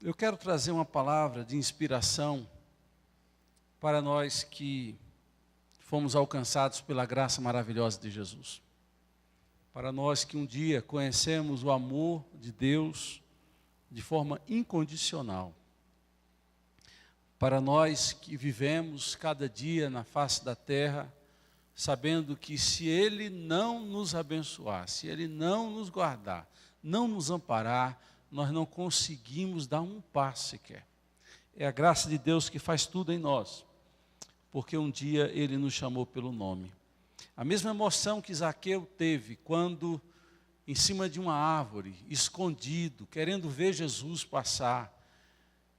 Eu quero trazer uma palavra de inspiração para nós que fomos alcançados pela graça maravilhosa de Jesus. Para nós que um dia conhecemos o amor de Deus de forma incondicional. Para nós que vivemos cada dia na face da terra, sabendo que se Ele não nos abençoar, se Ele não nos guardar, não nos amparar, nós não conseguimos dar um passo sequer. É a graça de Deus que faz tudo em nós, porque um dia Ele nos chamou pelo nome. A mesma emoção que Zaqueu teve quando, em cima de uma árvore, escondido, querendo ver Jesus passar,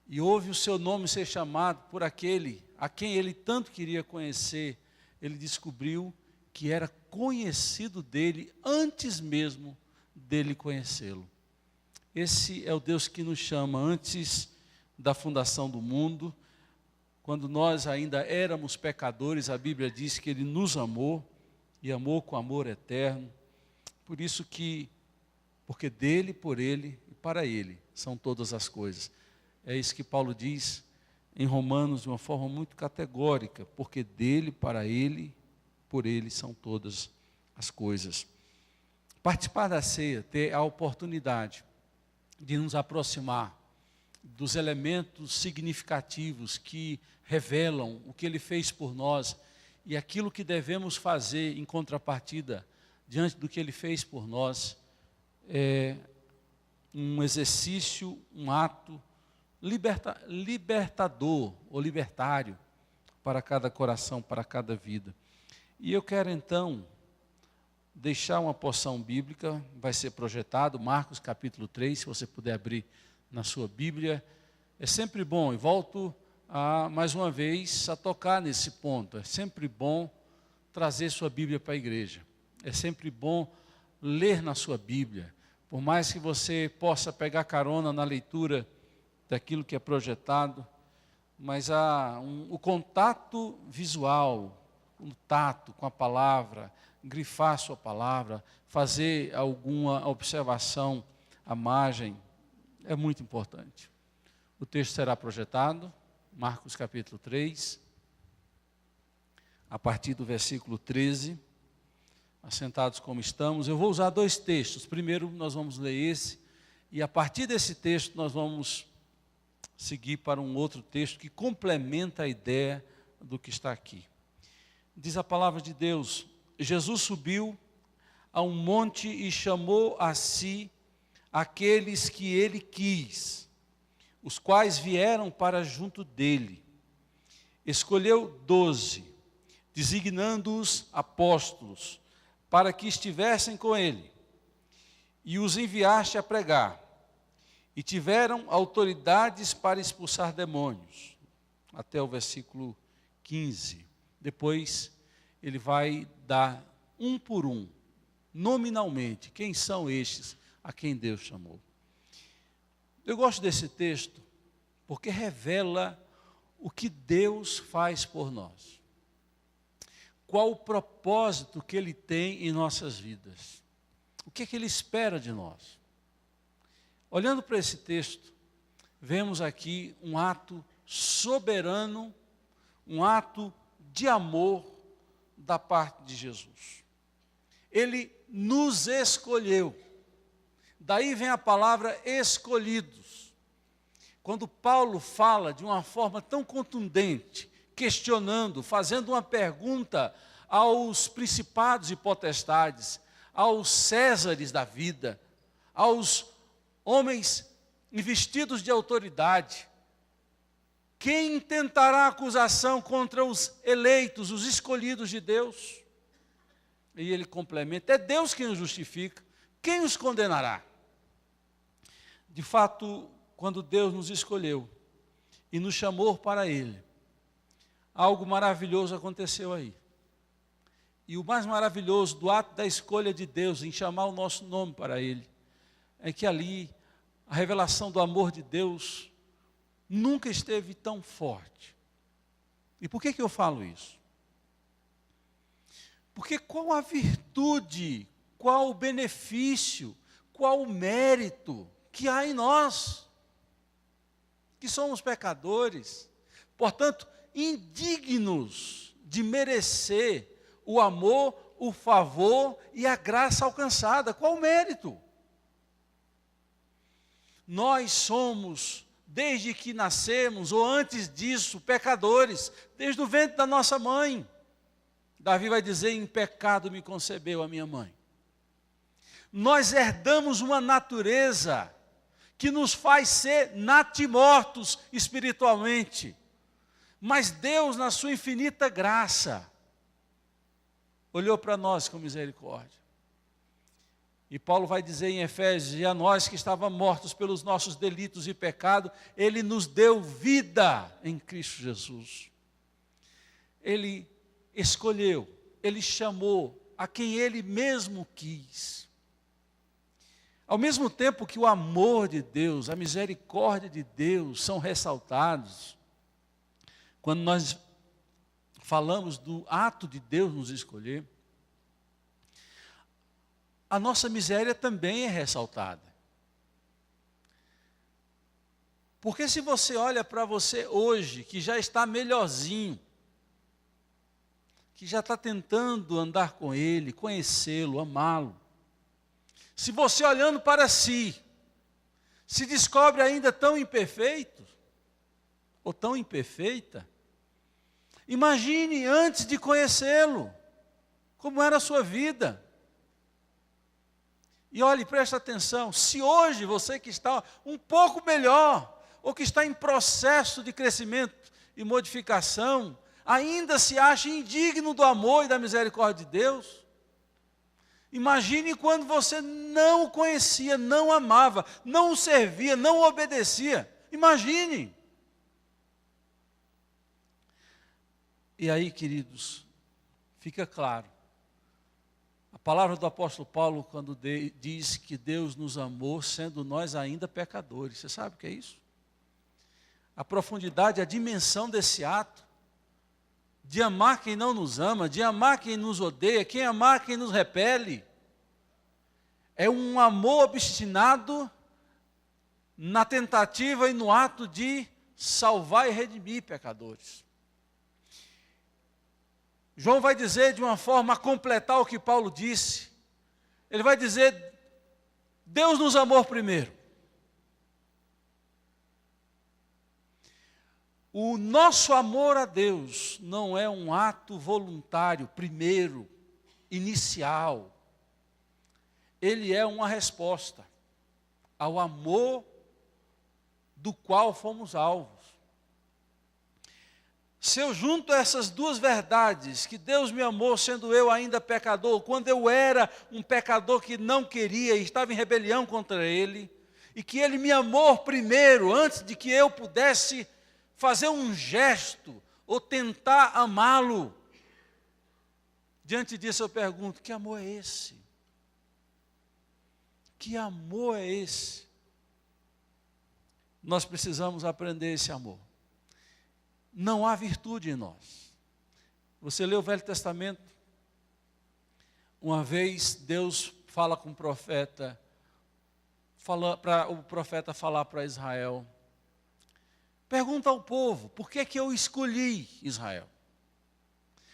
e ouve o seu nome ser chamado por aquele a quem ele tanto queria conhecer, ele descobriu que era conhecido dele antes mesmo dele conhecê-lo. Esse é o Deus que nos chama antes da fundação do mundo. Quando nós ainda éramos pecadores, a Bíblia diz que Ele nos amou, e amou com amor eterno. Por isso que, porque dele, por Ele e para Ele são todas as coisas. É isso que Paulo diz em Romanos de uma forma muito categórica, porque dele, para Ele, por Ele são todas as coisas. Participar da ceia, ter a oportunidade de nos aproximar dos elementos significativos que revelam o que Ele fez por nós e aquilo que devemos fazer em contrapartida diante do que Ele fez por nós, é um exercício, um ato libertador ou libertário para cada coração, para cada vida. E eu quero então deixar uma porção bíblica, vai ser projetado, Marcos capítulo 3, se você puder abrir na sua Bíblia. É sempre bom, e volto mais uma vez a tocar nesse ponto, é sempre bom trazer sua Bíblia para a igreja, é sempre bom ler na sua Bíblia, por mais que você possa pegar carona na leitura daquilo que é projetado, mas o contato visual, o tato com a palavra, grifar sua palavra, fazer alguma observação à margem, é muito importante. O texto será projetado, Marcos capítulo 3, a partir do versículo 13, assentados como estamos. Eu vou usar dois textos. Primeiro nós vamos ler esse, e a partir desse texto nós vamos seguir para um outro texto que complementa a ideia do que está aqui. Diz a palavra de Deus: Jesus subiu a um monte e chamou a si aqueles que ele quis, os quais vieram para junto dele. Escolheu 12, designando-os apóstolos, para que estivessem com ele, e os enviaste a pregar, e tiveram autoridades para expulsar demônios, até o versículo 15. Depois ele vai dar um por um, nominalmente, quem são estes a quem Deus chamou. Eu gosto desse texto porque revela o que Deus faz por nós. Qual o propósito que Ele tem em nossas vidas. O que é que Ele espera de nós. Olhando para esse texto, vemos aqui um ato soberano, um ato de amor da parte de Jesus. Ele nos escolheu. Daí vem a palavra escolhidos. Quando Paulo fala de uma forma tão contundente, questionando, fazendo uma pergunta aos principados e potestades, aos Césares da vida, aos homens investidos de autoridade, quem intentará acusação contra os eleitos, os escolhidos de Deus? E ele complementa: é Deus quem os justifica, quem os condenará? De fato, quando Deus nos escolheu e nos chamou para Ele, algo maravilhoso aconteceu aí. E o mais maravilhoso do ato da escolha de Deus em chamar o nosso nome para Ele, é que ali a revelação do amor de Deus nunca esteve tão forte. E por que eu falo isso? Porque qual a virtude, qual o benefício, qual o mérito que há em nós? que somos pecadores, portanto, indignos de merecer o amor, o favor e a graça alcançada. Qual o mérito? Nós somos, desde que nascemos, ou antes disso, pecadores, desde o ventre da nossa mãe. Davi vai dizer, em pecado me concebeu a minha mãe. Nós herdamos uma natureza que nos faz ser natimortos espiritualmente. Mas Deus, na sua infinita graça, olhou para nós com misericórdia. E Paulo vai dizer em Efésios, e a nós que estávamos mortos pelos nossos delitos e pecado, Ele nos deu vida em Cristo Jesus. Ele escolheu, Ele chamou a quem Ele mesmo quis. Ao mesmo tempo que o amor de Deus, a misericórdia de Deus são ressaltados, quando nós falamos do ato de Deus nos escolher, a nossa miséria também é ressaltada. Porque se você olha para você hoje, que já está melhorzinho, que já está tentando andar com Ele, conhecê-lo, amá-lo, se você olhando para si, se descobre ainda tão imperfeito, ou tão imperfeita, imagine antes de conhecê-lo, como era a sua vida. E olhe, preste atenção, se hoje você que está um pouco melhor, ou que está em processo de crescimento e modificação, ainda se acha indigno do amor e da misericórdia de Deus, imagine quando você não o conhecia, não amava, não o servia, não o obedecia. Imagine. E aí, queridos, fica claro. A palavra do apóstolo Paulo, quando diz que Deus nos amou, sendo nós ainda pecadores. Você sabe o que é isso? A profundidade, a dimensão desse ato, de amar quem não nos ama, de amar quem nos odeia, quem amar quem nos repele. É um amor obstinado na tentativa e no ato de salvar e redimir pecadores. João vai dizer de uma forma a completar o que Paulo disse. Ele vai dizer, Deus nos amou primeiro. O nosso amor a Deus não é um ato voluntário, primeiro, inicial. Ele é uma resposta ao amor do qual fomos alvos. Se eu junto essas duas verdades, que Deus me amou sendo eu ainda pecador, quando eu era um pecador que não queria e estava em rebelião contra Ele, e que Ele me amou primeiro, antes de que eu pudesse fazer um gesto ou tentar amá-lo. Diante disso eu pergunto, que amor é esse? Que amor é esse? Nós precisamos aprender esse amor. Não há virtude em nós. Você lê o Velho Testamento, uma vez Deus fala com o profeta, o profeta falar para Israel, pergunta ao povo, por que que eu escolhi Israel?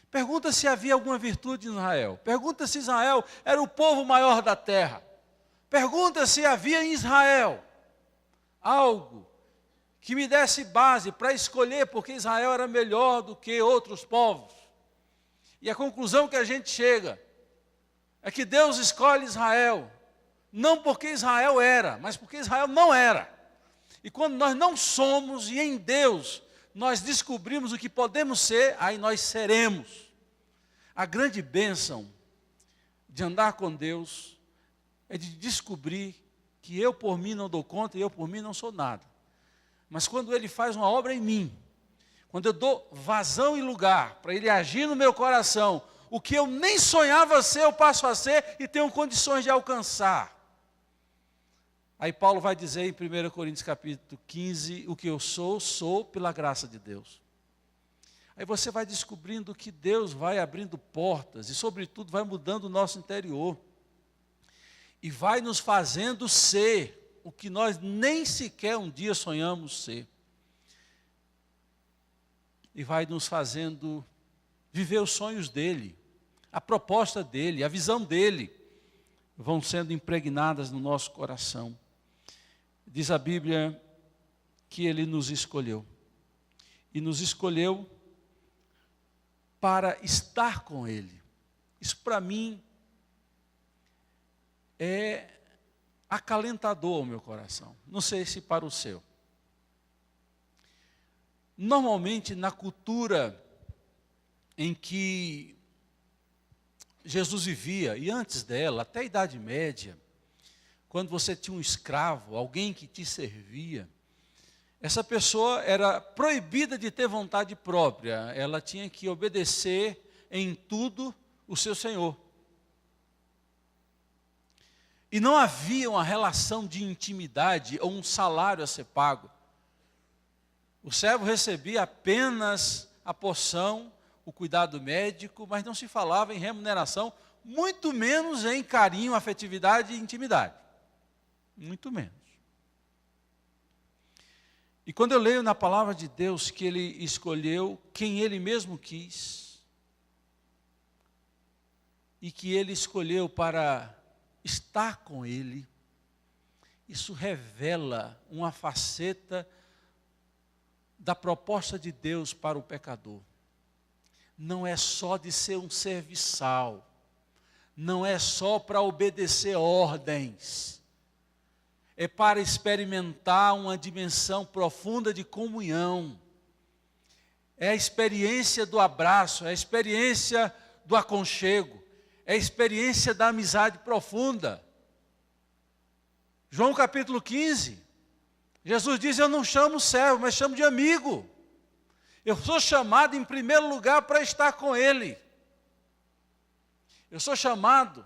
Pergunta se havia alguma virtude em Israel. Pergunta se Israel era o povo maior da terra. Pergunta se havia em Israel algo que me desse base para escolher, porque Israel era melhor do que outros povos. E a conclusão que a gente chega é que Deus escolhe Israel, não porque Israel era, mas porque Israel não era. E quando nós não somos, e em Deus nós descobrimos o que podemos ser, aí nós seremos. A grande bênção de andar com Deus é de descobrir que eu por mim não dou conta e eu por mim não sou nada. Mas quando Ele faz uma obra em mim, quando eu dou vazão e lugar para Ele agir no meu coração, o que eu nem sonhava ser, eu passo a ser e tenho condições de alcançar. Aí Paulo vai dizer em 1 Coríntios capítulo 15, o que eu sou pela graça de Deus. Aí você vai descobrindo que Deus vai abrindo portas e sobretudo vai mudando o nosso interior. E vai nos fazendo ser o que nós nem sequer um dia sonhamos ser. e vai nos fazendo viver os sonhos dele, a proposta dele, a visão dele, vão sendo impregnadas no nosso coração. Diz a Bíblia que ele nos escolheu, e nos escolheu para estar com ele. Isso para mim é acalentador ao meu coração, não sei se para o seu. Normalmente na cultura em que Jesus vivia, e antes dela, até a Idade Média, quando você tinha um escravo, alguém que te servia, essa pessoa era proibida de ter vontade própria, ela tinha que obedecer em tudo o seu senhor. E não havia uma relação de intimidade ou um salário a ser pago. O servo recebia apenas a porção, o cuidado médico, mas não se falava em remuneração, muito menos em carinho, afetividade e intimidade. Muito menos. E quando eu leio na palavra de Deus que ele escolheu quem ele mesmo quis, e que ele escolheu para estar com ele, isso revela uma faceta da proposta de Deus para o pecador. Não é só de ser um serviçal, não é só para obedecer ordens, é para experimentar uma dimensão profunda de comunhão, é a experiência do abraço, é a experiência do aconchego, é a experiência da amizade profunda. João capítulo 15, Jesus diz: eu não chamo servo, mas chamo de amigo. Eu sou chamado em primeiro lugar para estar com Ele. Eu sou chamado,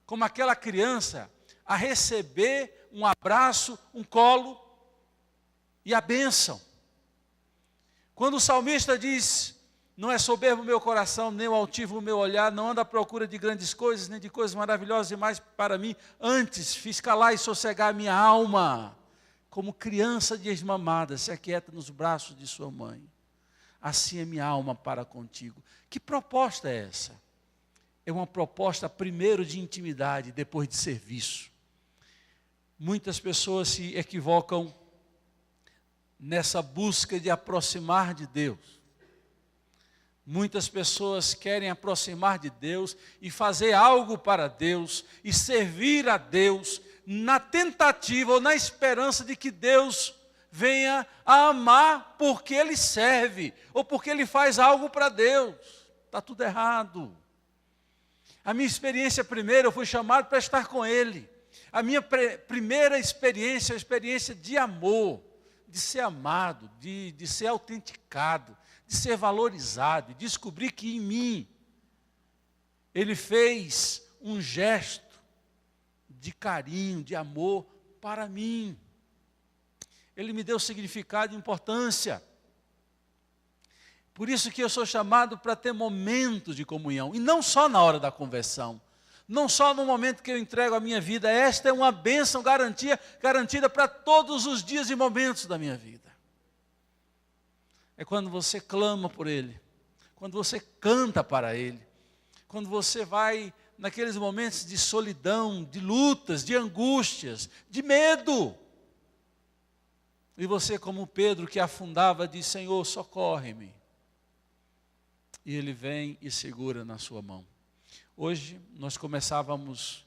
como aquela criança, a receber um abraço, um colo e a bênção. Quando o salmista diz: não é soberbo o meu coração, nem o altivo o meu olhar, não ando à procura de grandes coisas, nem de coisas maravilhosas demais para mim, antes fiz calar e sossegar a minha alma, como criança desmamada se aquieta nos braços de sua mãe. Assim é minha alma para contigo. Que proposta é essa? É uma proposta primeiro de intimidade, depois de serviço. Muitas pessoas se equivocam nessa busca de aproximar de Deus. Muitas pessoas querem aproximar de Deus e fazer algo para Deus e servir a Deus na tentativa ou na esperança de que Deus venha a amar porque Ele serve ou porque Ele faz algo para Deus. Está tudo errado. A minha experiência primeiro, eu fui chamado para estar com Ele. A minha primeira experiência é a experiência de amor, de ser amado, de ser autenticado, de ser valorizado, de descobrir que em mim Ele fez um gesto de carinho, de amor para mim. Ele me deu significado e importância. Por isso que eu sou chamado para ter momentos de comunhão, e não só na hora da conversão, não só no momento que eu entrego a minha vida. Esta é uma bênção garantida para todos os dias e momentos da minha vida. É quando você clama por Ele, quando você canta para Ele, quando você vai naqueles momentos de solidão, de lutas, de angústias, de medo. E você, como Pedro que afundava, diz: Senhor, socorre-me. E Ele vem e segura na sua mão. Hoje nós começamos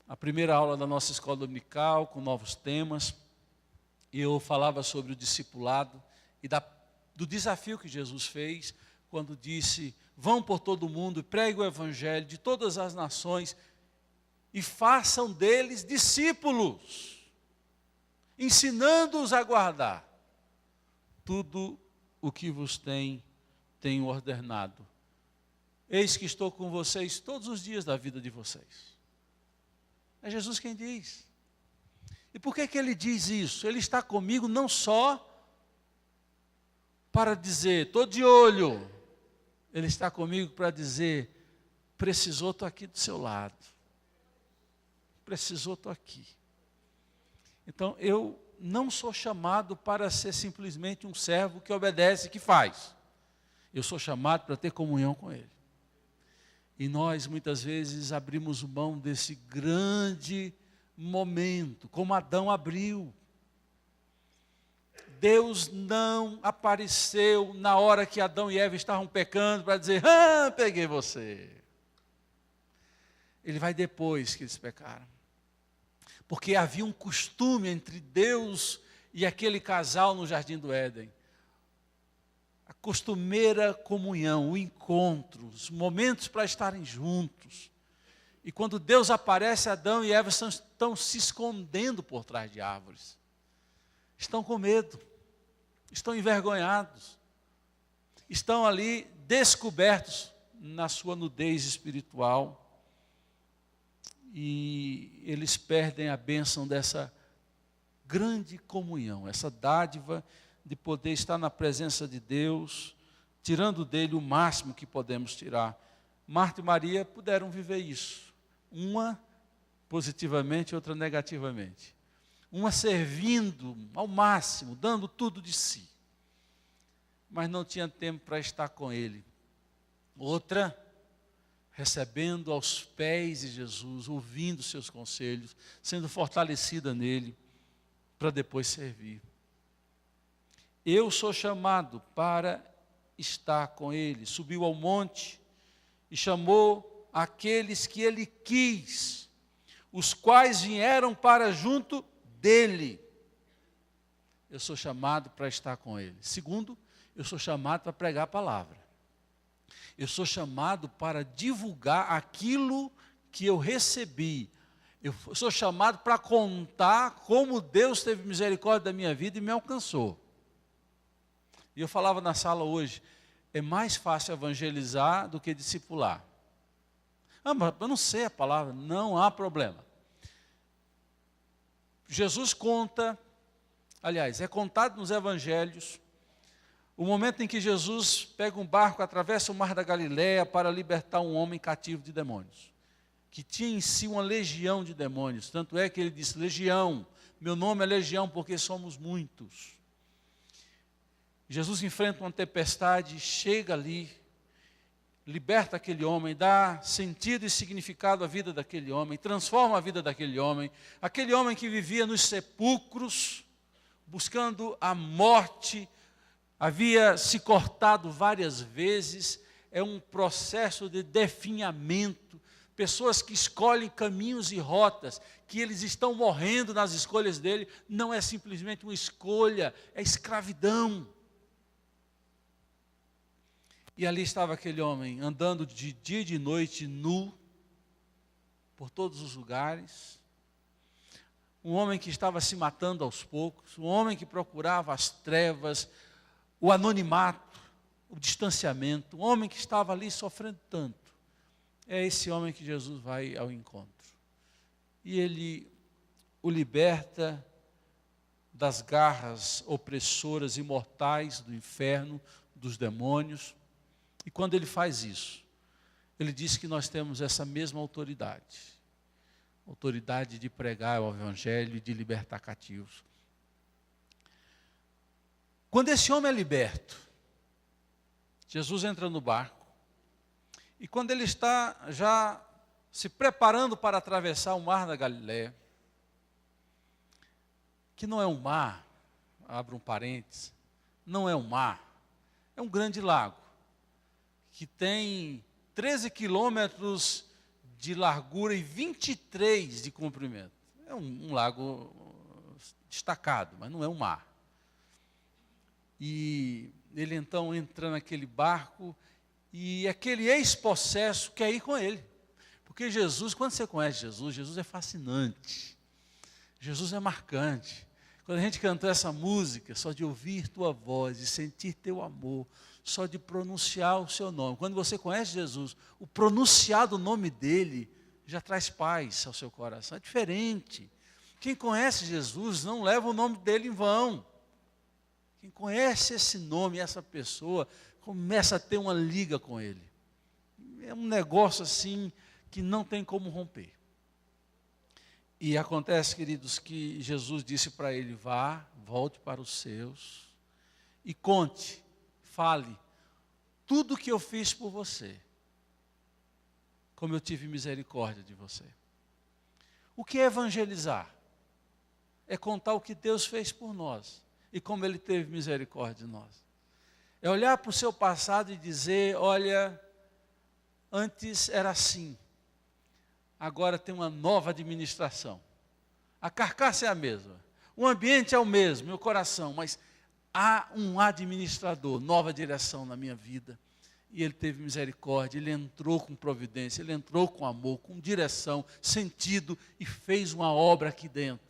a primeira aula da nossa escola dominical com novos temas. E eu falava sobre o discipulado e do desafio que Jesus fez quando disse: vão por todo o mundo e preguem o evangelho de todas as nações e façam deles discípulos, ensinando-os a guardar tudo o que vos tenho ordenado. Eis que estou com vocês todos os dias da vida de vocês. É Jesus quem diz. E por que Ele diz isso? Ele está comigo não só para dizer: estou de olho. Ele está comigo para dizer: precisou, estou aqui do seu lado. Precisou, estou aqui. Então eu não sou chamado para ser simplesmente um servo que obedece, que faz. Eu sou chamado para ter comunhão com Ele. E nós, muitas vezes, abrimos mão desse grande momento, como Adão abriu. Deus não apareceu na hora que Adão e Eva estavam pecando para dizer, peguei você. Ele vai depois que eles pecaram. Porque havia um costume entre Deus e aquele casal no Jardim do Éden. A costumeira comunhão, o encontro, os momentos para estarem juntos. E quando Deus aparece, Adão e Eva estão se escondendo por trás de árvores. Estão com medo, estão envergonhados, estão ali descobertos na sua nudez espiritual. E eles perdem a bênção dessa grande comunhão, essa dádiva de poder estar na presença de Deus, tirando dele o máximo que podemos tirar. Marta e Maria puderam viver isso, uma positivamente, outra negativamente. Uma servindo ao máximo, dando tudo de si, mas não tinha tempo para estar com ele. Outra, recebendo aos pés de Jesus, ouvindo seus conselhos, sendo fortalecida nele, para depois servir. Eu sou chamado para estar com ele. Subiu ao monte e chamou aqueles que ele quis, os quais vieram para junto dele. Eu sou chamado para estar com ele. Segundo, eu sou chamado para pregar a palavra. Eu sou chamado para divulgar aquilo que eu recebi. Eu sou chamado para contar como Deus teve misericórdia da minha vida e me alcançou. E eu falava na sala hoje, é mais fácil evangelizar do que discipular. Mas eu não sei a palavra, não há problema. Jesus conta, aliás, é contado nos evangelhos, o momento em que Jesus pega um barco, atravessa o mar da Galileia para libertar um homem cativo de demônios, que tinha em si uma legião de demônios. Tanto é que ele disse, legião, meu nome é legião porque somos muitos. Jesus enfrenta uma tempestade, chega ali, liberta aquele homem, dá sentido e significado à vida daquele homem, transforma a vida daquele homem que vivia nos sepulcros, buscando a morte, havia se cortado várias vezes, é um processo de definhamento, pessoas que escolhem caminhos e rotas, que eles estão morrendo nas escolhas dele, não é simplesmente uma escolha, é escravidão. E ali estava aquele homem, andando de dia e de noite, nu, por todos os lugares. Um homem que estava se matando aos poucos, um homem que procurava as trevas, o anonimato, o distanciamento, um homem que estava ali sofrendo tanto. É esse homem que Jesus vai ao encontro. E ele o liberta das garras opressoras e mortais do inferno, dos demônios. E quando ele faz isso, ele diz que nós temos essa mesma autoridade. Autoridade de pregar o evangelho e de libertar cativos. Quando esse homem é liberto, Jesus entra no barco, e quando ele está já se preparando para atravessar o mar da Galileia, que não é um mar, abro um parênteses, não é um mar, é um grande lago, que tem 13 quilômetros de largura e 23 de comprimento. É um lago destacado, mas não é um mar. E ele então entra naquele barco e aquele ex-possesso quer ir com ele. Porque Jesus, quando você conhece Jesus, Jesus é fascinante. Jesus é marcante. Quando a gente cantou essa música, só de ouvir tua voz, de sentir teu amor, só de pronunciar o seu nome. Quando você conhece Jesus, o pronunciar do nome dele já traz paz ao seu coração. É diferente. Quem conhece Jesus não leva o nome dele em vão. Quem conhece esse nome, essa pessoa, começa a ter uma liga com ele. É um negócio assim que não tem como romper. E acontece, queridos, que Jesus disse para ele: vá, volte para os seus e conte, fale, tudo o que eu fiz por você, como eu tive misericórdia de você. O que é evangelizar? É contar o que Deus fez por nós e como Ele teve misericórdia de nós. É olhar para o seu passado e dizer: olha, antes era assim, agora tem uma nova administração. A carcaça é a mesma, o ambiente é o mesmo, meu coração, mas há um administrador, nova direção na minha vida. E Ele teve misericórdia, Ele entrou com providência, Ele entrou com amor, com direção, sentido, e fez uma obra aqui dentro.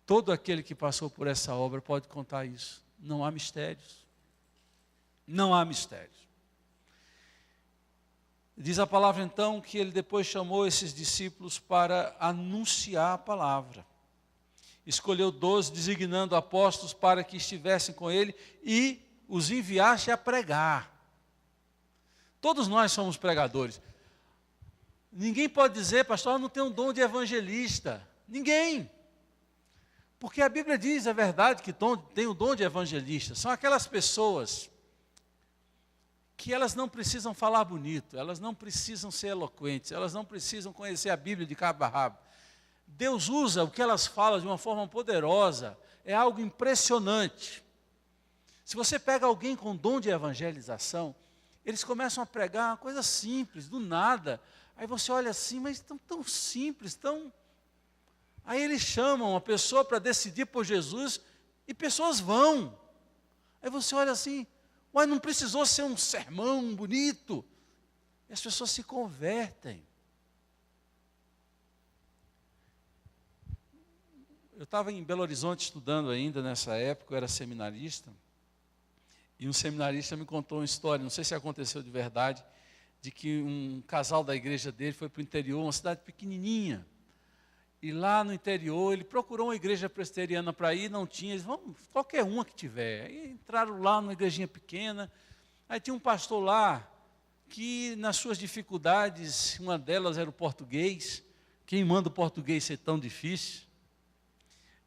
Todo aquele que passou por essa obra pode contar isso. Não há mistérios. Não há mistérios. Diz a palavra então que Ele depois chamou esses discípulos para anunciar a palavra. Escolheu 12, designando apóstolos para que estivessem com Ele e os enviaste a pregar. Todos nós somos pregadores. Ninguém pode dizer: pastor, eu não tenho um dom de evangelista. Ninguém. Porque a Bíblia diz, é verdade, que tem o dom de evangelista. São aquelas pessoas que elas não precisam falar bonito, elas não precisam ser eloquentes, elas não precisam conhecer a Bíblia de cabo a rabo. Deus usa o que elas falam de uma forma poderosa, é algo impressionante. Se você pega alguém com dom de evangelização, eles começam a pregar uma coisa simples, do nada. Aí você olha assim, mas tão simples, tão... Aí eles chamam uma pessoa para decidir por Jesus e pessoas vão. Aí você olha assim, uai, não precisou ser um sermão bonito. E as pessoas se convertem. Eu estava em Belo Horizonte estudando ainda nessa época, eu era seminarista. E um seminarista me contou uma história, não sei se aconteceu de verdade, de que um casal da igreja dele foi para o interior, uma cidade pequenininha. E lá no interior, ele procurou uma igreja presbiteriana para ir, não tinha, eles vamos, qualquer uma que tiver. Aí entraram lá numa igrejinha pequena, aí tinha um pastor lá, que nas suas dificuldades, uma delas era o português. Quem manda o português ser tão difícil?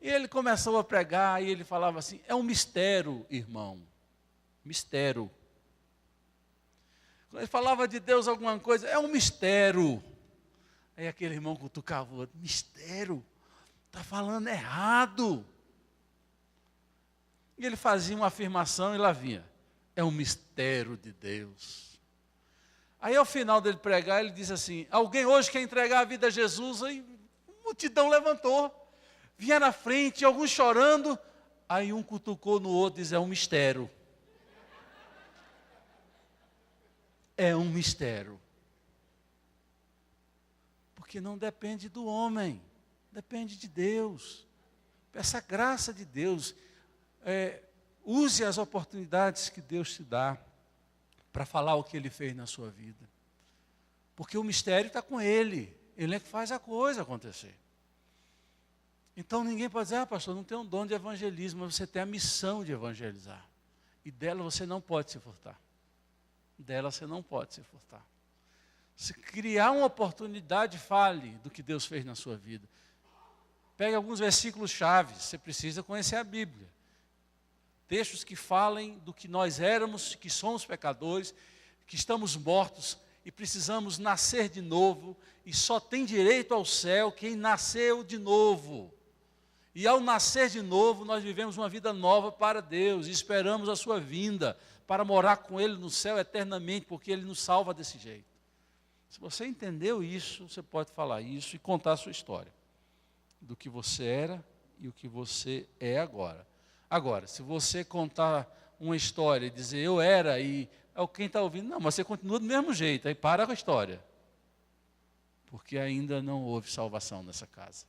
E ele começou a pregar, e ele falava assim: é um mistério, irmão. Mistério. Quando ele falava de Deus alguma coisa, é um mistério. Aí aquele irmão cutucava o outro: mistério? Está falando errado. E ele fazia uma afirmação e lá vinha: é um mistério de Deus. Aí ao final dele pregar, ele disse assim: alguém hoje quer entregar a vida a Jesus? Aí a multidão levantou. Vinha na frente, alguns chorando. Aí um cutucou no outro e disse: é um mistério. É um mistério. Porque não depende do homem, depende de Deus. Essa graça de Deus, use as oportunidades que Deus te dá para falar o que Ele fez na sua vida. Porque o mistério está com Ele, Ele é que faz a coisa acontecer. Então ninguém pode dizer: pastor, não tem um dom de evangelismo, mas você tem a missão de evangelizar. E dela você não pode se furtar. Dela você não pode se furtar. Se criar uma oportunidade, fale do que Deus fez na sua vida. Pegue alguns versículos chaves, você precisa conhecer a Bíblia. Textos que falem do que nós éramos, que somos pecadores, que estamos mortos e precisamos nascer de novo, e só tem direito ao céu quem nasceu de novo. E ao nascer de novo, nós vivemos uma vida nova para Deus, e esperamos a sua vinda, para morar com Ele no céu eternamente, porque Ele nos salva desse jeito. Se você entendeu isso, você pode falar isso e contar a sua história, do que você era e o que você é agora. Agora, se você contar uma história e dizer: eu era, e quem está ouvindo, não, mas você continua do mesmo jeito, aí para com a história. Porque ainda não houve salvação nessa casa.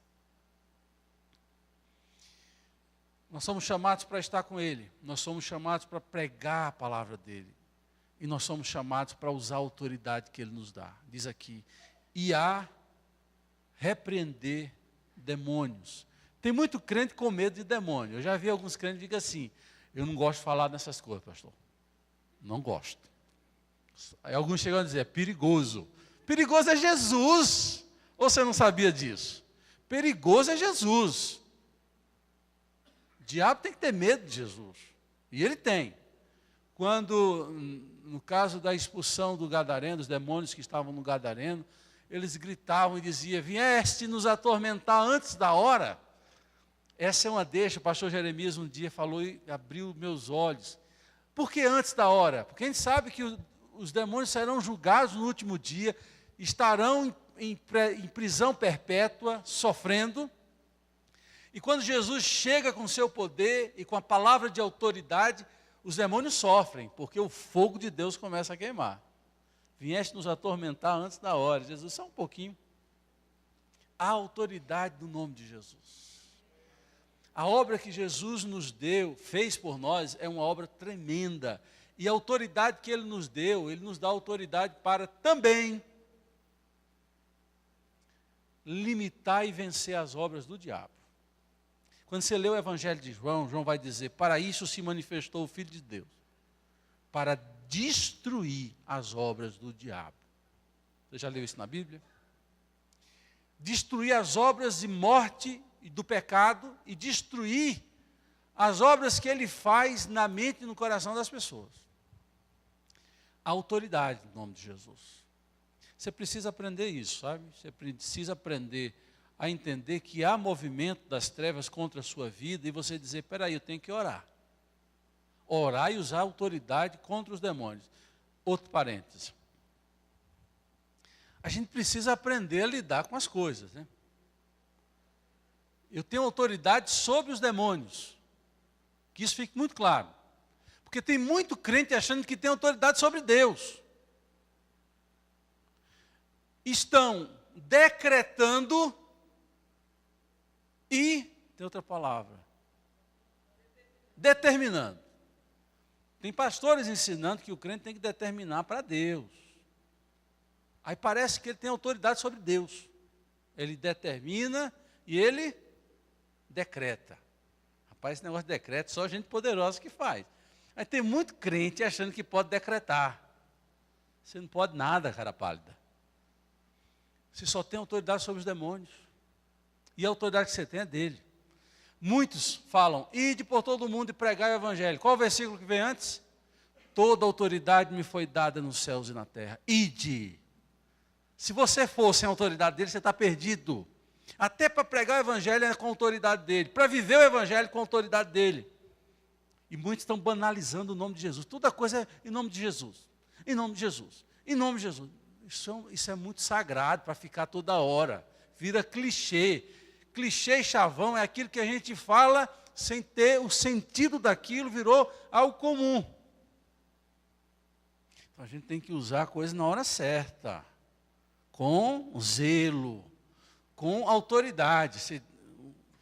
Nós somos chamados para estar com Ele, nós somos chamados para pregar a palavra dEle, e nós somos chamados para usar a autoridade que Ele nos dá. Diz aqui: e a repreender demônios. Tem muito crente com medo de demônio. Eu já vi alguns crentes que dizem assim: eu não gosto de falar nessas coisas, pastor. Não gosto. Aí alguns chegam a dizer: é perigoso. Perigoso é Jesus. Ou você não sabia disso? Perigoso é Jesus. O diabo tem que ter medo de Jesus. E ele tem. Quando, no caso da expulsão do Gadareno, dos demônios que estavam no Gadareno, eles gritavam e diziam: vieste nos atormentar antes da hora. Essa é uma deixa, o pastor Jeremias um dia falou e abriu meus olhos. Por que antes da hora? Porque a gente sabe que os demônios serão julgados no último dia, estarão em prisão perpétua, sofrendo. E quando Jesus chega com seu poder e com a palavra de autoridade, os demônios sofrem, porque o fogo de Deus começa a queimar. Vieste nos atormentar antes da hora. Jesus, só um pouquinho. A autoridade do nome de Jesus. A obra que Jesus nos deu, fez por nós, é uma obra tremenda. E a autoridade que Ele nos deu, Ele nos dá autoridade para também limitar e vencer as obras do diabo. Quando você lê o Evangelho de João, João vai dizer: para isso se manifestou o Filho de Deus, para destruir as obras do diabo. Você já leu isso na Bíblia? Destruir as obras de morte e do pecado e destruir as obras que ele faz na mente e no coração das pessoas. A autoridade no nome de Jesus. Você precisa aprender isso, sabe? Você precisa aprender a entender que há movimento das trevas contra a sua vida e você dizer: espera aí, eu tenho que orar. Orar e usar autoridade contra os demônios. Outro parêntese. A gente precisa aprender a lidar com as coisas, né? Eu tenho autoridade sobre os demônios. Que isso fique muito claro. Porque tem muito crente achando que tem autoridade sobre Deus. Estão decretando e, tem outra palavra, determinando. Tem pastores ensinando que o crente tem que determinar para Deus. Aí parece que ele tem autoridade sobre Deus. Ele determina e ele decreta. Rapaz, esse negócio de decreto, só gente poderosa que faz. Aí tem muito crente achando que pode decretar. Você não pode nada, cara pálida. Você só tem autoridade sobre os demônios. E a autoridade que você tem é dele. Muitos falam: ide por todo mundo e pregai o evangelho. Qual o versículo que vem antes? Toda autoridade me foi dada nos céus e na terra. Ide. Se você for sem a autoridade dele, você está perdido. Até para pregar o evangelho é com a autoridade dele. Para viver o evangelho com a autoridade dele. E muitos estão banalizando o nome de Jesus. Toda coisa é em nome de Jesus. Em nome de Jesus. Em nome de Jesus. Isso é muito sagrado para ficar toda hora. Vira clichê. Clichê e chavão é aquilo que a gente fala sem ter o sentido daquilo, virou algo comum. Então a gente tem que usar a coisa na hora certa. Com zelo. Com autoridade.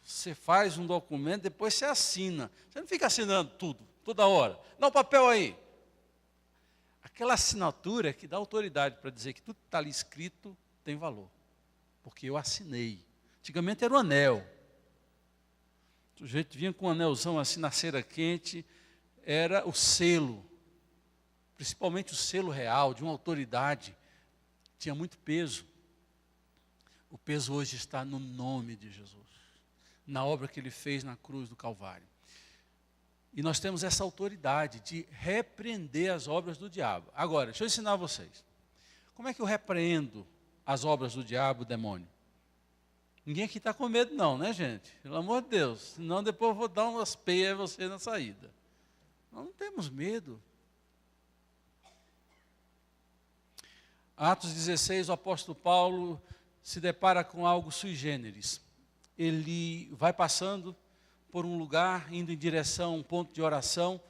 Você faz um documento, depois você assina. Você não fica assinando tudo, toda hora. Dá o papel aí. Aquela assinatura que dá autoridade para dizer que tudo que está ali escrito tem valor. Porque eu assinei. Antigamente era o anel. O sujeito vinha com um anelzão assim na cera quente, era o selo. Principalmente o selo real, de uma autoridade. Tinha muito peso. O peso hoje está no nome de Jesus. Na obra que ele fez na cruz do Calvário. E nós temos essa autoridade de repreender as obras do diabo. Agora, deixa eu ensinar a vocês. Como é que eu repreendo as obras do diabo, o demônio? Ninguém aqui está com medo não, né, gente? Pelo amor de Deus. Senão depois eu vou dar umas peias a você na saída. Nós não temos medo. Atos 16, o apóstolo Paulo se depara com algo sui generis. Ele vai passando por um lugar, indo em direção a um ponto de oração,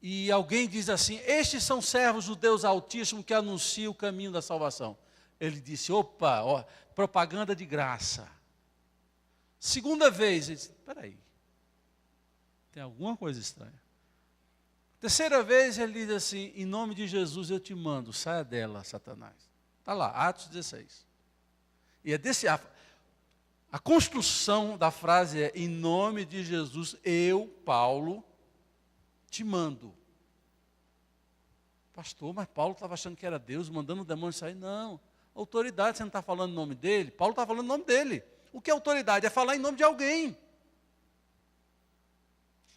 e alguém diz assim: estes são servos do Deus Altíssimo que anunciam o caminho da salvação. Ele disse: opa, ó, propaganda de graça. Segunda vez, ele disse: espera aí, tem alguma coisa estranha. Terceira vez ele diz assim: em nome de Jesus eu te mando, saia dela, Satanás. Está lá, Atos 16. E é desse... A construção da frase é: em nome de Jesus, eu, Paulo, te mando. Pastor, mas Paulo estava achando que era Deus, mandando o demônio sair. Não, Autoridade, você não está falando o nome dele? Paulo está falando o nome dele. O que é autoridade? É falar em nome de alguém.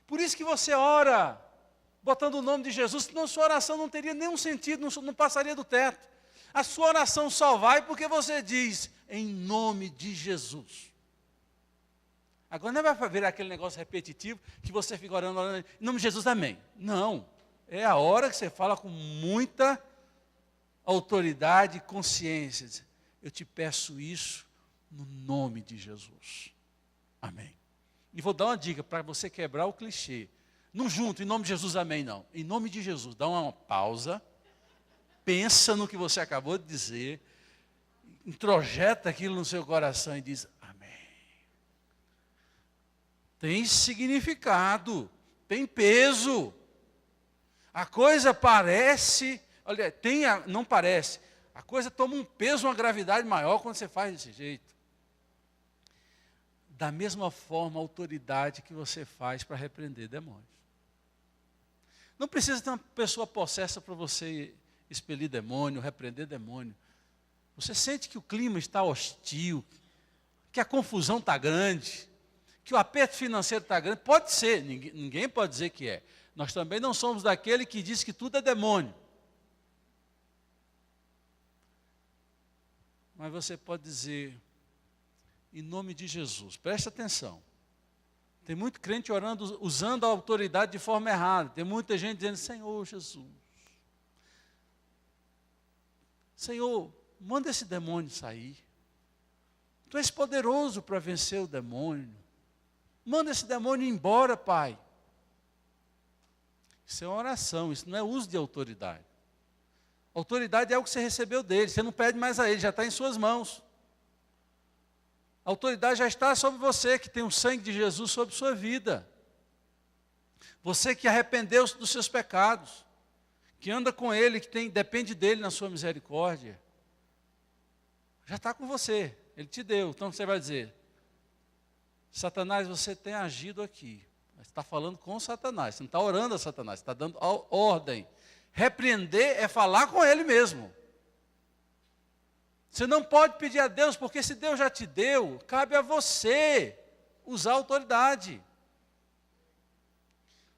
Por isso que você ora, botando o nome de Jesus, senão sua oração não teria nenhum sentido, não passaria do teto. A sua oração só vai porque você diz, em nome de Jesus. Agora não vai virar aquele negócio repetitivo, que você fica orando, em nome de Jesus, amém. Não, é a hora que você fala com muita autoridade e consciência. Eu te peço isso no nome de Jesus. Amém. E vou dar uma dica para você quebrar o clichê. Não junto, em nome de Jesus, amém, não. Em nome de Jesus, dá uma pausa, pensa no que você acabou de dizer, introjeta aquilo no seu coração e diz, amém. Tem significado, tem peso. A coisa parece, olha, não parece, a coisa toma um peso, uma gravidade maior quando você faz desse jeito. Da mesma forma, a autoridade que você faz para repreender demônios. Não precisa ter uma pessoa possessa para você expelir demônio, repreender demônio. Você sente que o clima está hostil, que a confusão está grande, que o aperto financeiro está grande. Pode ser, ninguém pode dizer que é. Nós também não somos daquele que diz que tudo é demônio. Mas você pode dizer, em nome de Jesus, preste atenção. Tem muito crente orando, usando a autoridade de forma errada. Tem muita gente dizendo, Senhor Jesus. Senhor, manda esse demônio sair. Tu és poderoso para vencer o demônio. Manda esse demônio embora, Pai. Isso é uma oração, isso não é uso de autoridade. Autoridade é algo que você recebeu dele, você não pede mais a ele, já está em suas mãos. A autoridade já está sobre você, que tem o sangue de Jesus sobre sua vida. Você que arrependeu-se dos seus pecados, que anda com ele, que depende dele na sua misericórdia. Já está com você, ele te deu. Então você vai dizer, Satanás, você tem agido aqui. Você está falando com Satanás, você não está orando a Satanás, você está dando ordem. Repreender é falar com ele mesmo. Você não pode pedir a Deus, porque se Deus já te deu, cabe a você usar a autoridade.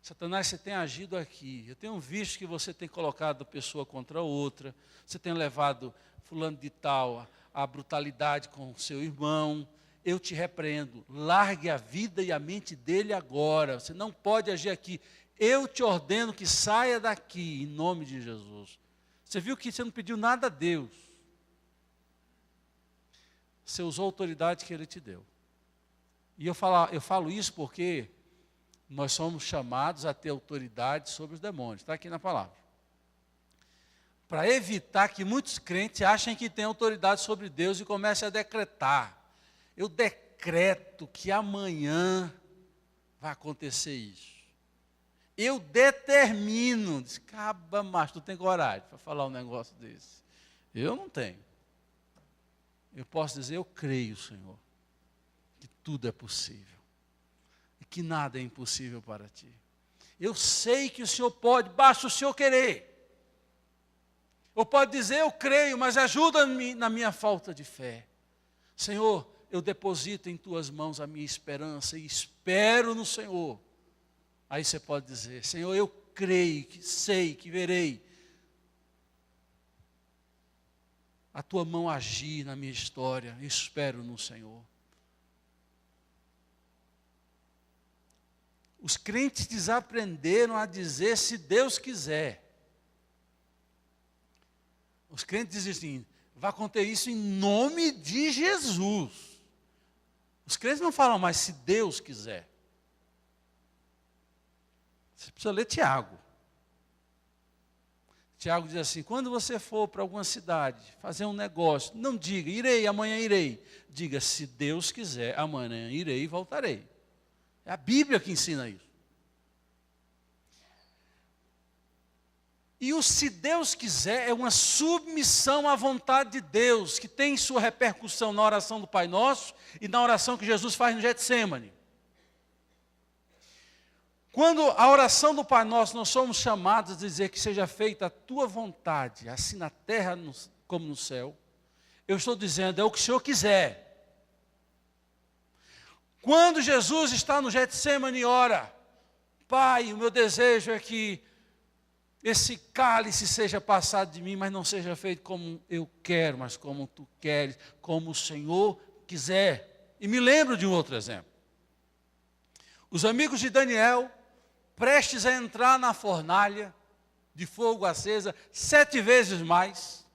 Satanás, você tem agido aqui. Eu tenho visto que você tem colocado pessoa contra outra. Você tem levado fulano de tal à brutalidade com seu irmão. Eu te repreendo. Largue a vida e a mente dele agora. Você não pode agir aqui. Eu te ordeno que saia daqui, em nome de Jesus. Você viu que você não pediu nada a Deus. Você usou a autoridade que ele te deu. E eu falo isso porque nós somos chamados a ter autoridade sobre os demônios. Está aqui na palavra. Para evitar que muitos crentes achem que têm autoridade sobre Deus e comecem a decretar. Eu decreto que amanhã vai acontecer isso. Eu determino. Diz, caba, mas tu tem coragem para falar um negócio desse. Eu não tenho. Eu posso dizer, eu creio, Senhor, que tudo é possível. E que nada é impossível para ti. Eu sei que o Senhor pode, basta o Senhor querer. Ou pode dizer, eu creio, mas ajuda-me na minha falta de fé. Senhor, eu deposito em tuas mãos a minha esperança e espero no Senhor. Aí você pode dizer, Senhor, eu creio, que sei, que verei a tua mão agir na minha história, espero no Senhor. Os crentes desaprenderam a dizer se Deus quiser. Os crentes dizem assim, vai acontecer isso em nome de Jesus. Os crentes não falam mais se Deus quiser. Você precisa ler Tiago. Tiago diz assim, quando você for para alguma cidade, fazer um negócio, não diga, irei, amanhã irei. Diga, se Deus quiser, amanhã irei e voltarei. É a Bíblia que ensina isso. E o se Deus quiser é uma submissão à vontade de Deus, que tem sua repercussão na oração do Pai Nosso e na oração que Jesus faz no Getsêmani. Quando a oração do Pai Nosso, nós somos chamados a dizer que seja feita a tua vontade, assim na terra como no céu. Eu estou dizendo, é o que o Senhor quiser. Quando Jesus está no Getsemane e ora, Pai, o meu desejo é que esse cálice seja passado de mim, mas não seja feito como eu quero, mas como tu queres, como o Senhor quiser. E me lembro de um outro exemplo. Os amigos de Daniel, prestes a entrar na fornalha de fogo acesa, 7 vezes mais.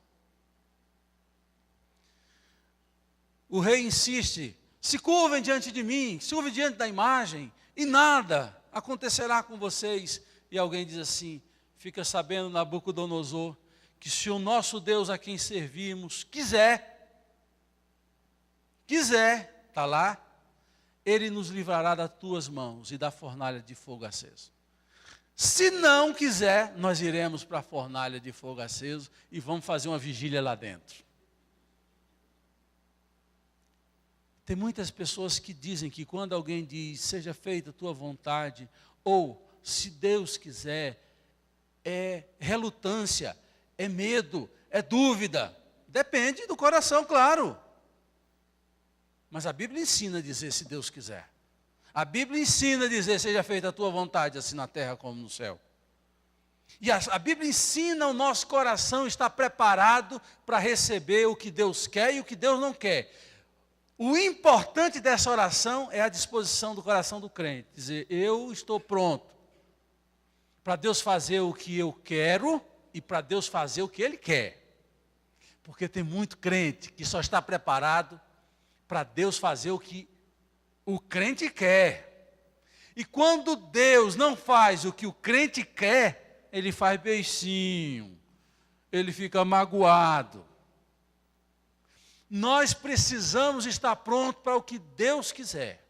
O rei insiste, se curvem diante de mim, se curvem diante da imagem, e nada acontecerá com vocês. E alguém diz assim, fica sabendo, Nabucodonosor, que se o nosso Deus a quem servimos quiser, está lá, Ele nos livrará das tuas mãos e da fornalha de fogo aceso. Se não quiser, nós iremos para a fornalha de fogo aceso e vamos fazer uma vigília lá dentro. Tem muitas pessoas que dizem que quando alguém diz, seja feita a tua vontade, ou se Deus quiser, é relutância, é medo, é dúvida. Depende do coração, claro. Mas a Bíblia ensina a dizer, se Deus quiser. A Bíblia ensina a dizer, seja feita a tua vontade, assim na terra como no céu. E a Bíblia ensina o nosso coração estar preparado para receber o que Deus quer e o que Deus não quer. O importante dessa oração é a disposição do coração do crente. Dizer, eu estou pronto para Deus fazer o que eu quero e para Deus fazer o que Ele quer. Porque tem muito crente que só está preparado para Deus fazer o que o crente quer. E quando Deus não faz o que o crente quer, ele faz beicinho, ele fica magoado. Nós precisamos estar prontos para o que Deus quiser.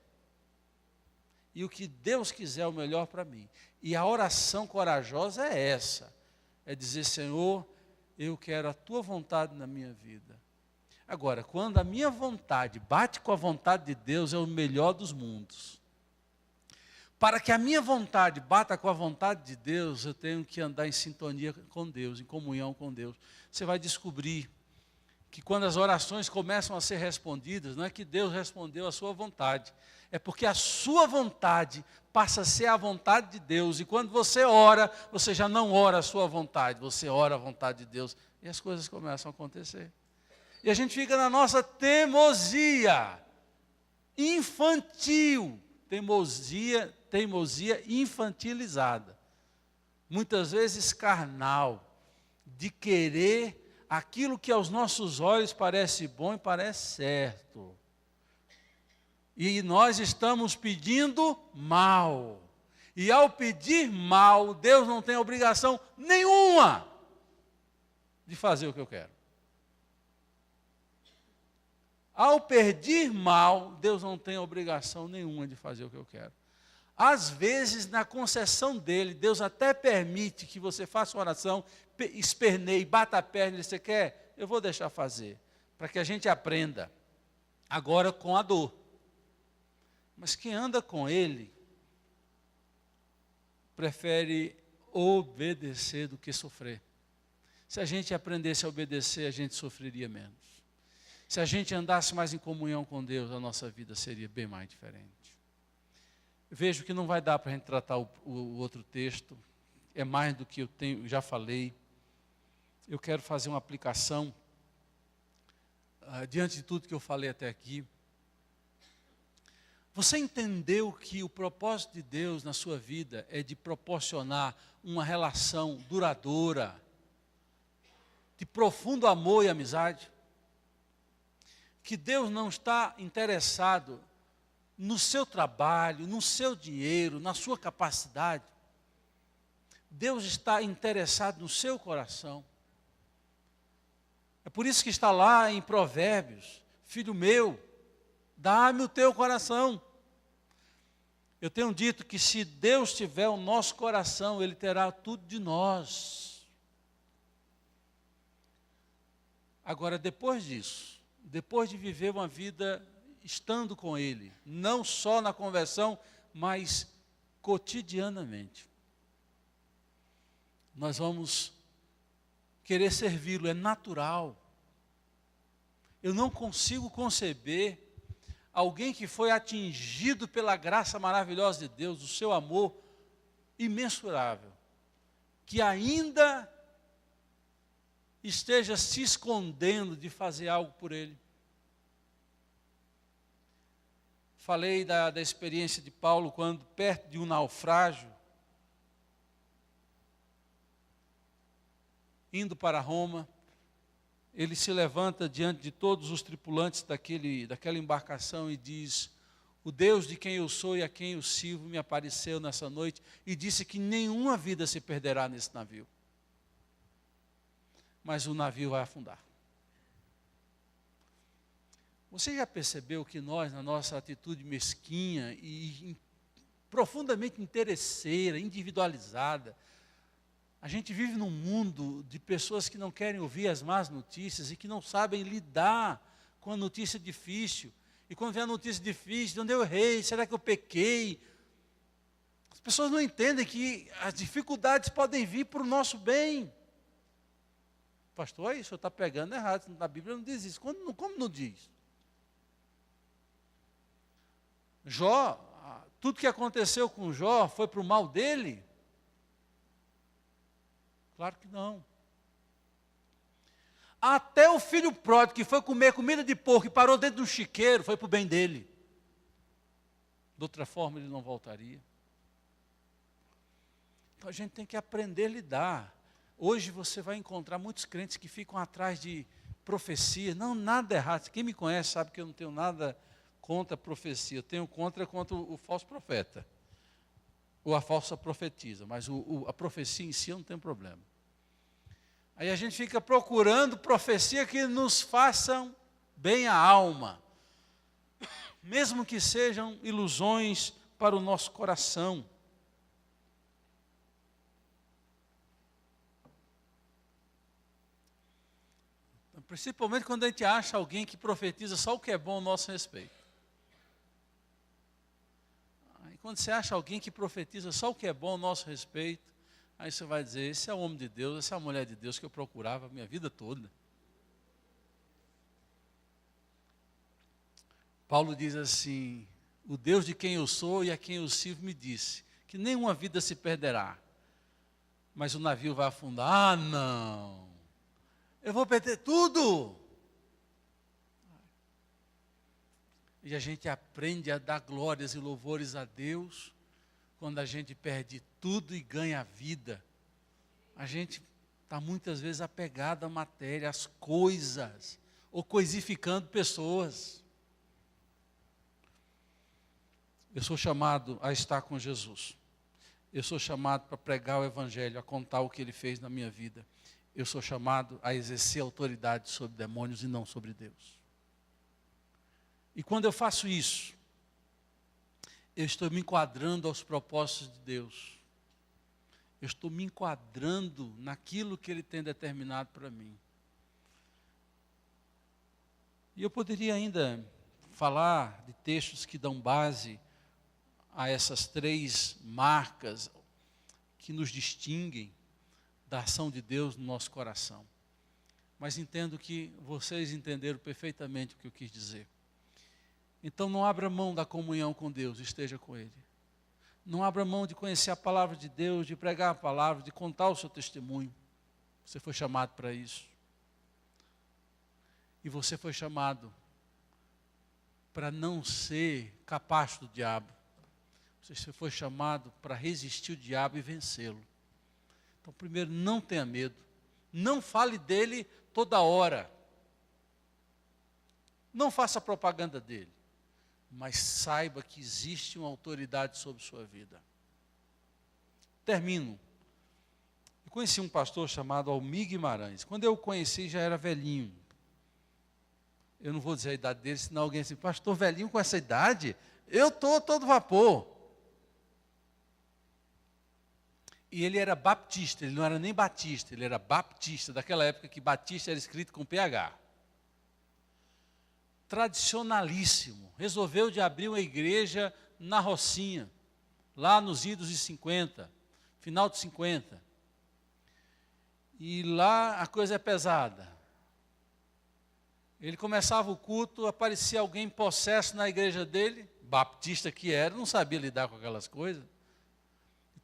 E o que Deus quiser é o melhor para mim. E a oração corajosa é essa. É dizer, Senhor, eu quero a tua vontade na minha vida. Agora, quando a minha vontade bate com a vontade de Deus, é o melhor dos mundos. Para que a minha vontade bata com a vontade de Deus, eu tenho que andar em sintonia com Deus, em comunhão com Deus. Você vai descobrir que quando as orações começam a ser respondidas, não é que Deus respondeu a sua vontade, é porque a sua vontade passa a ser a vontade de Deus, e quando você ora, você já não ora a sua vontade, você ora a vontade de Deus, e as coisas começam a acontecer. E a gente fica na nossa teimosia infantil, teimosia infantilizada, muitas vezes carnal, de querer aquilo que aos nossos olhos parece bom e parece certo. E nós estamos pedindo mal. E ao pedir mal, Deus não tem obrigação nenhuma de fazer o que eu quero. Ao pedir mal, Deus não tem obrigação nenhuma de fazer o que eu quero. Às vezes, na concessão dele, Deus até permite que você faça uma oração, esperneie, bata a perna, você quer? Eu vou deixar fazer, para que a gente aprenda, agora com a dor. Mas quem anda com ele, prefere obedecer do que sofrer. Se a gente aprendesse a obedecer, a gente sofreria menos. Se a gente andasse mais em comunhão com Deus, a nossa vida seria bem mais diferente. Vejo que não vai dar para a gente tratar o outro texto, é mais do que eu já falei. Eu quero fazer uma aplicação, diante de tudo que eu falei até aqui. Você entendeu que o propósito de Deus na sua vida é de proporcionar uma relação duradoura, de profundo amor e amizade? Que Deus não está interessado no seu trabalho, no seu dinheiro, na sua capacidade. Deus está interessado no seu coração. É por isso que está lá em Provérbios, filho meu, dá-me o teu coração. Eu tenho dito que se Deus tiver o nosso coração, Ele terá tudo de nós. Agora, depois disso, depois de viver uma vida estando com Ele, não só na conversão, mas cotidianamente, nós vamos querer servi-lo, é natural. Eu não consigo conceber alguém que foi atingido pela graça maravilhosa de Deus, o seu amor imensurável, que ainda esteja se escondendo de fazer algo por Ele. Falei da experiência de Paulo quando, perto de um naufrágio, indo para Roma, ele se levanta diante de todos os tripulantes daquela embarcação e diz: o Deus de quem eu sou e a quem eu sirvo me apareceu nessa noite e disse que nenhuma vida se perderá nesse navio. Mas o navio vai afundar. Você já percebeu que nós, na nossa atitude mesquinha e profundamente interesseira, individualizada, a gente vive num mundo de pessoas que não querem ouvir as más notícias e que não sabem lidar com a notícia difícil. E quando vem a notícia difícil, de onde eu errei, será que eu pequei? As pessoas não entendem que as dificuldades podem vir para o nosso bem. Pastor, aí o senhor está pegando errado, na Bíblia não diz isso. Como não diz? Jó, tudo que aconteceu com Jó foi para o mal dele? Claro que não. Até o filho pródigo que foi comer comida de porco e parou dentro de um chiqueiro, foi para o bem dele. De outra forma ele não voltaria. Então a gente tem que aprender a lidar. Hoje você vai encontrar muitos crentes que ficam atrás de profecia. Não, nada errado. Quem me conhece sabe que eu não tenho nada contra a profecia. Eu tenho contra o falso profeta. Ou a falsa profetisa. Mas a profecia em si eu não tenho problema. Aí a gente fica procurando profecia que nos façam bem à alma. Mesmo que sejam ilusões para o nosso coração. Principalmente quando a gente acha alguém que profetiza só o que é bom ao nosso respeito. Aí quando você acha alguém que profetiza só o que é bom ao nosso respeito, aí você vai dizer: esse é o homem de Deus, essa é a mulher de Deus que eu procurava a minha vida toda. Paulo diz assim: o Deus de quem eu sou e a quem eu sirvo me disse que nenhuma vida se perderá, mas o navio vai afundar. Ah, não! Eu vou perder tudo. E a gente aprende a dar glórias e louvores a Deus quando a gente perde tudo e ganha a vida. A gente está muitas vezes apegado à matéria, às coisas, ou coisificando pessoas. Eu sou chamado a estar com Jesus. Eu sou chamado para pregar o Evangelho, a contar o que Ele fez na minha vida. Eu sou chamado a exercer autoridade sobre demônios e não sobre Deus. E quando eu faço isso, eu estou me enquadrando aos propósitos de Deus. Eu estou me enquadrando naquilo que Ele tem determinado para mim. E eu poderia ainda falar de textos que dão base a essas três marcas que nos distinguem da ação de Deus no nosso coração. Mas entendo que vocês entenderam perfeitamente o que eu quis dizer. Então não abra mão da comunhão com Deus, esteja com Ele. Não abra mão de conhecer a palavra de Deus, de pregar a palavra, de contar o seu testemunho. Você foi chamado para isso. E você foi chamado para não ser capaz do diabo. Você foi chamado para resistir o diabo e vencê-lo. Então, primeiro, não tenha medo. Não fale dele toda hora. Não faça propaganda dele. Mas saiba que existe uma autoridade sobre sua vida. Termino. Eu conheci um pastor chamado Almir Guimarães. Quando eu o conheci, já era velhinho. Eu não vou dizer a idade dele, senão alguém assim: pastor velhinho com essa idade? Eu estou todo vapor. E ele era baptista, ele não era nem batista, ele era baptista, daquela época que batista era escrito com PH. Tradicionalíssimo, resolveu de abrir uma igreja na Rocinha, lá nos idos de 50, final de 50. E lá a coisa é pesada. Ele começava o culto, aparecia alguém possesso na igreja dele, baptista que era, não sabia lidar com aquelas coisas.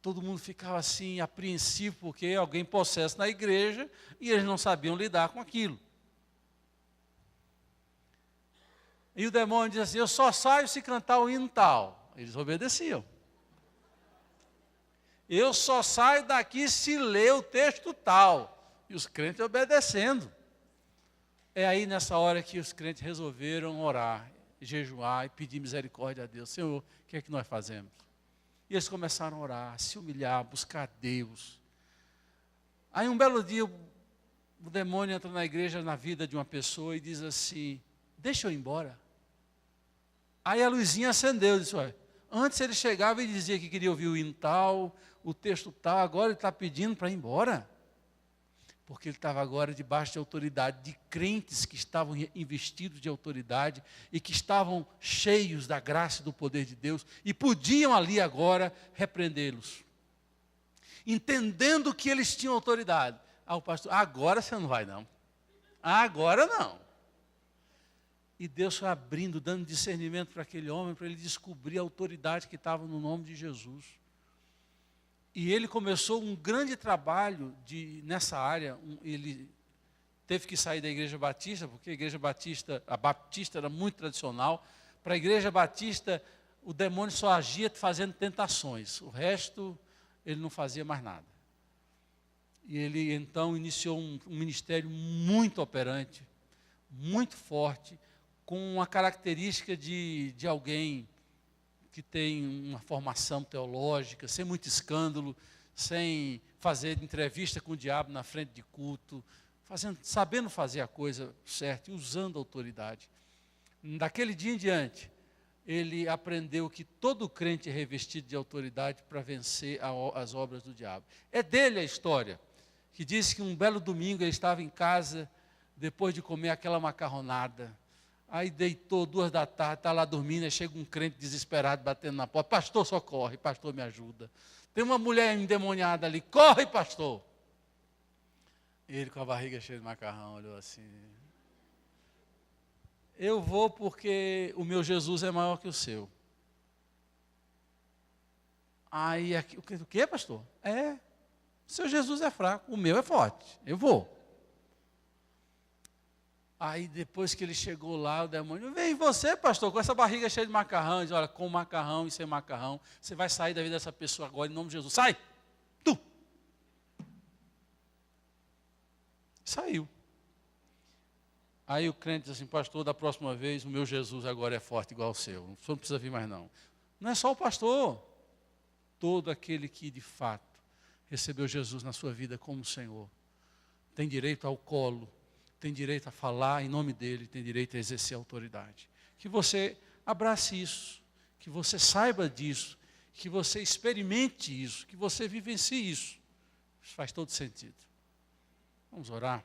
Todo mundo ficava assim, apreensivo, porque alguém possesso na igreja e eles não sabiam lidar com aquilo. E o demônio dizia assim, eu só saio se cantar o hino tal. Eles obedeciam. Eu só saio daqui se ler o texto tal. E os crentes obedecendo. É aí nessa hora que os crentes resolveram orar, jejuar e pedir misericórdia a Deus. Senhor, o que é que nós fazemos? E eles começaram a orar, a se humilhar, a buscar Deus. Aí um belo dia, o demônio entra na igreja, na vida de uma pessoa e diz assim, deixa eu ir embora. Aí a luzinha acendeu, disse, olha, antes ele chegava e dizia que queria ouvir o hino tal, o texto tal, agora ele está pedindo para ir embora. Porque ele estava agora debaixo de autoridade, de crentes que estavam investidos de autoridade e que estavam cheios da graça e do poder de Deus e podiam ali agora repreendê-los. Entendendo que eles tinham autoridade. Ah, o pastor, agora você não vai não. Agora não. E Deus foi abrindo, dando discernimento para aquele homem, para ele descobrir a autoridade que estava no nome de Jesus. E ele começou um grande trabalho nessa área. Ele teve que sair da igreja batista, porque a igreja batista, a baptista era muito tradicional. Para a igreja batista, o demônio só agia fazendo tentações. O resto, ele não fazia mais nada. E ele então iniciou um ministério muito operante, muito forte, com uma característica de alguém que tem uma formação teológica, sem muito escândalo, sem fazer entrevista com o diabo na frente de culto, sabendo fazer a coisa certa e usando a autoridade. Daquele dia em diante, ele aprendeu que todo crente é revestido de autoridade para vencer as obras do diabo. É dele a história, que diz que um belo domingo ele estava em casa, depois de comer aquela macarronada. Aí deitou 2 da tarde, está lá dormindo, aí chega um crente desesperado batendo na porta. Pastor, socorre, pastor, me ajuda. Tem uma mulher endemoniada ali, corre, pastor. Ele com a barriga cheia de macarrão, olhou assim. Eu vou porque o meu Jesus é maior que o seu. Aí, o que, pastor? O seu Jesus é fraco, o meu é forte, eu vou. Aí depois que ele chegou lá, o demônio, vem você, pastor, com essa barriga cheia de macarrão. Ele diz, olha, com macarrão e sem macarrão, você vai sair da vida dessa pessoa agora, em nome de Jesus. Sai! Tu! Saiu. Aí o crente diz assim, pastor, da próxima vez, o meu Jesus agora é forte igual o seu. O senhor não precisa vir mais não. Não é só o pastor. Todo aquele que de fato recebeu Jesus na sua vida como Senhor, tem direito ao colo, tem direito a falar em nome dele, tem direito a exercer autoridade. Que você abrace isso, que você saiba disso, que você experimente isso, que você vivencie isso. Isso faz todo sentido. Vamos orar.